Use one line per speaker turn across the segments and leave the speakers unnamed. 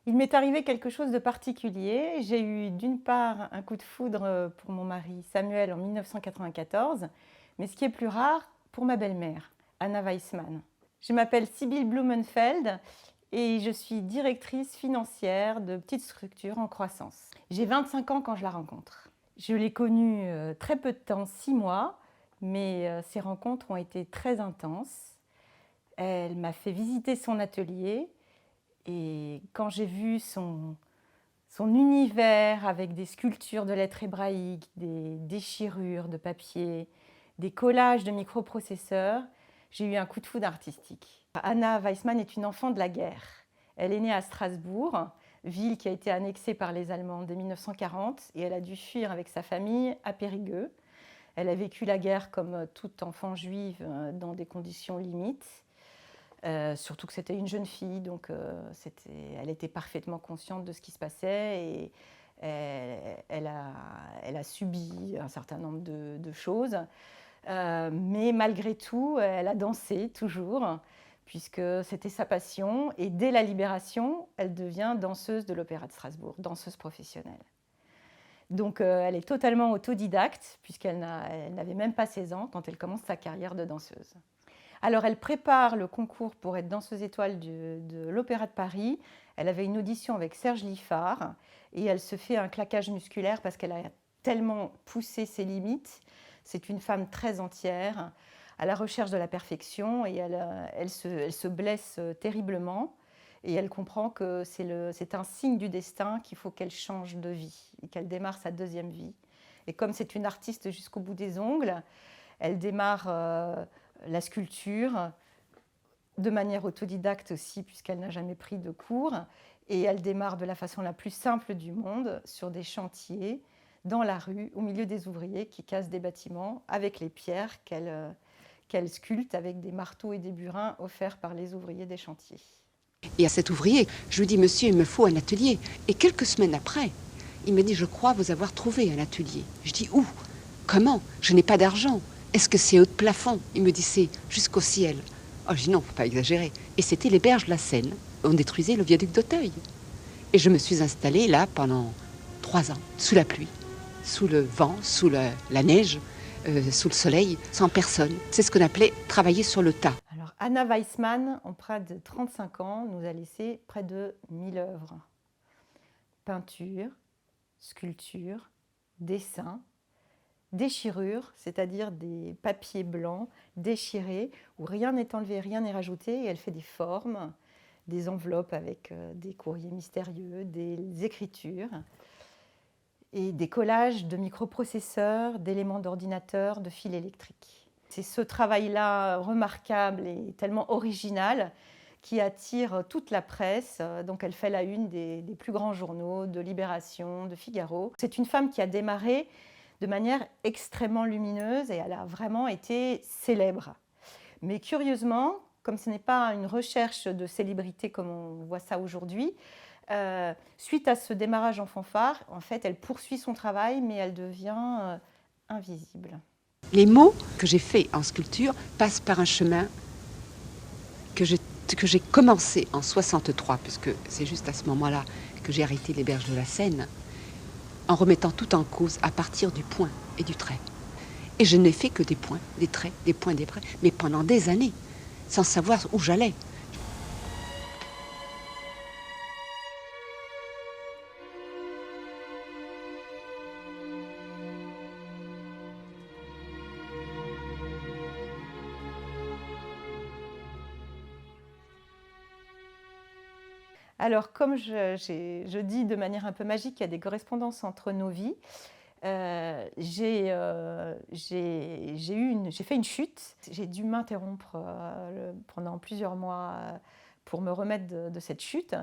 Il m'est arrivé quelque chose de particulier. J'ai eu d'une part un coup de foudre pour mon mari Samuel en 1994, mais ce qui est plus rare, pour ma belle-mère, Anna Weissmann. Je m'appelle Sibylle Blumenfeld et je suis directrice financière de petites structures en croissance. J'ai 25 ans quand je la rencontre. Je l'ai connue très peu de temps, 6 mois, mais ces rencontres ont été très intenses. Elle m'a fait visiter son atelier. Et quand j'ai vu son univers avec des sculptures de lettres hébraïques, des déchirures de papier, des collages de microprocesseurs, j'ai eu un coup de foudre artistique. Anna Weissmann est une enfant de la guerre. Elle est née à Strasbourg, ville qui a été annexée par les Allemands dès 1940, et elle a dû fuir avec sa famille à Périgueux. Elle a vécu la guerre comme toute enfant juive dans des conditions limites. Surtout que c'était une jeune fille, donc elle était parfaitement consciente de ce qui se passait et elle a subi un certain nombre de choses. Mais malgré tout, elle a dansé toujours, puisque c'était sa passion. Et dès la Libération, elle devient danseuse de l'Opéra de Strasbourg, danseuse professionnelle. Donc elle est totalement autodidacte, puisqu'elle n'avait même pas 16 ans quand elle commence sa carrière de danseuse. Alors, elle prépare le concours pour être danseuse étoile de l'Opéra de Paris. Elle avait une audition avec Serge Liffard et elle se fait un claquage musculaire parce qu'elle a tellement poussé ses limites. C'est une femme très entière, à la recherche de la perfection et elle se blesse terriblement. Et elle comprend que c'est un signe du destin qu'il faut qu'elle change de vie et qu'elle démarre sa deuxième vie. Et comme c'est une artiste jusqu'au bout des ongles, elle démarre la sculpture de manière autodidacte aussi, puisqu'elle n'a jamais pris de cours. Et elle démarre de la façon la plus simple du monde, sur des chantiers, dans la rue, au milieu des ouvriers qui cassent des bâtiments avec les pierres qu'elle sculpte avec des marteaux et des burins offerts par les ouvriers des chantiers.
Et à cet ouvrier, je lui dis, monsieur, il me faut un atelier. Et quelques semaines après, il me dit, je crois vous avoir trouvé un atelier. Je dis, où? Comment? Je n'ai pas d'argent. Est-ce que c'est haut de plafond? Il me dit, c'est jusqu'au ciel. Oh, je dis, non, faut pas exagérer. Et c'était les berges de la Seine. On détruisait le viaduc d'Auteuil. Et je me suis installée là pendant 3 ans, sous la pluie, sous le vent, sous la neige, sous le soleil, sans personne. C'est ce qu'on appelait travailler sur le tas.
Alors, Anna Weissmann, en près de 35 ans, nous a laissé près de 1000 œuvres. Peinture, sculpture, dessin, déchirure, c'est-à-dire des papiers blancs déchirés où rien n'est enlevé, rien n'est rajouté, et elle fait des formes, des enveloppes avec des courriers mystérieux, des écritures et des collages de microprocesseurs, d'éléments d'ordinateur, de fils électriques. C'est ce travail-là remarquable et tellement original qui attire toute la presse. Donc elle fait la une des plus grands journaux, de Libération, de Figaro. C'est une femme qui a démarré de manière extrêmement lumineuse et elle a vraiment été célèbre. Mais curieusement, comme ce n'est pas une recherche de célébrité comme on voit ça aujourd'hui, suite à ce démarrage en fanfare, en fait, elle poursuit son travail, mais elle devient invisible.
Les mots que j'ai faits en sculpture passent par un chemin que j'ai commencé en 63, puisque c'est juste à ce moment-là que j'ai arrêté les berges de la Seine, en remettant tout en cause à partir du point et du trait. Et je n'ai fait que des points, des traits, des points, des traits, mais pendant des années, sans savoir où j'allais.
Alors, comme je dis de manière un peu magique qu'il y a des correspondances entre nos vies, j'ai fait une chute. J'ai dû m'interrompre pendant plusieurs mois pour me remettre de cette chute.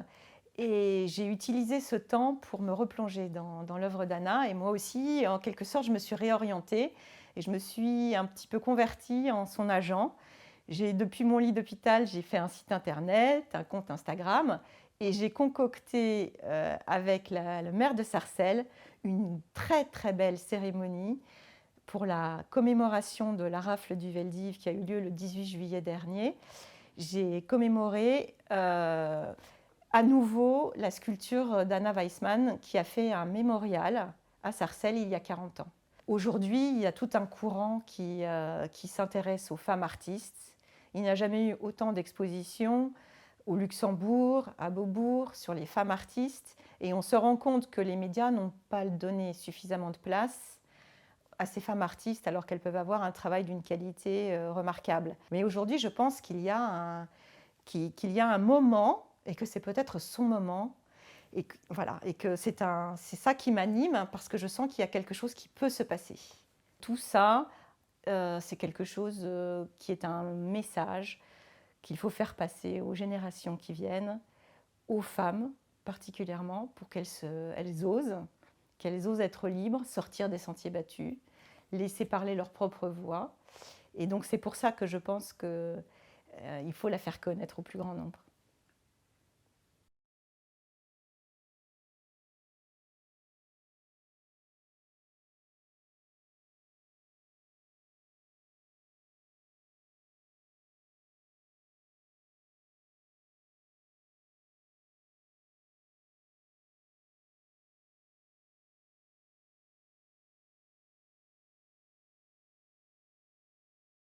Et j'ai utilisé ce temps pour me replonger dans l'œuvre d'Anna. Et moi aussi, en quelque sorte, je me suis réorientée et je me suis un petit peu convertie en son agent. Depuis mon lit d'hôpital, j'ai fait un site internet, un compte Instagram et j'ai concocté avec le maire de Sarcelles une très très belle cérémonie pour la commémoration de la rafle du Veldiv qui a eu lieu le 18 juillet dernier. J'ai commémoré à nouveau la sculpture d'Anna Weissmann qui a fait un mémorial à Sarcelles il y a 40 ans. Aujourd'hui, il y a tout un courant qui s'intéresse aux femmes artistes. Il n'y a jamais eu autant d'expositions au Luxembourg, à Beaubourg, sur les femmes artistes. Et on se rend compte que les médias n'ont pas donné suffisamment de place à ces femmes artistes alors qu'elles peuvent avoir un travail d'une qualité remarquable. Mais aujourd'hui, je pense qu'il y a un moment, et que c'est peut-être son moment, et que, voilà, et que c'est ça qui m'anime, parce que je sens qu'il y a quelque chose qui peut se passer. Tout ça, c'est quelque chose qui est un message qu'il faut faire passer aux générations qui viennent, aux femmes particulièrement, pour qu'elles osent être libres, sortir des sentiers battus, laisser parler leur propre voix. Et donc c'est pour ça que je pense qu'il faut la faire connaître au plus grand nombre.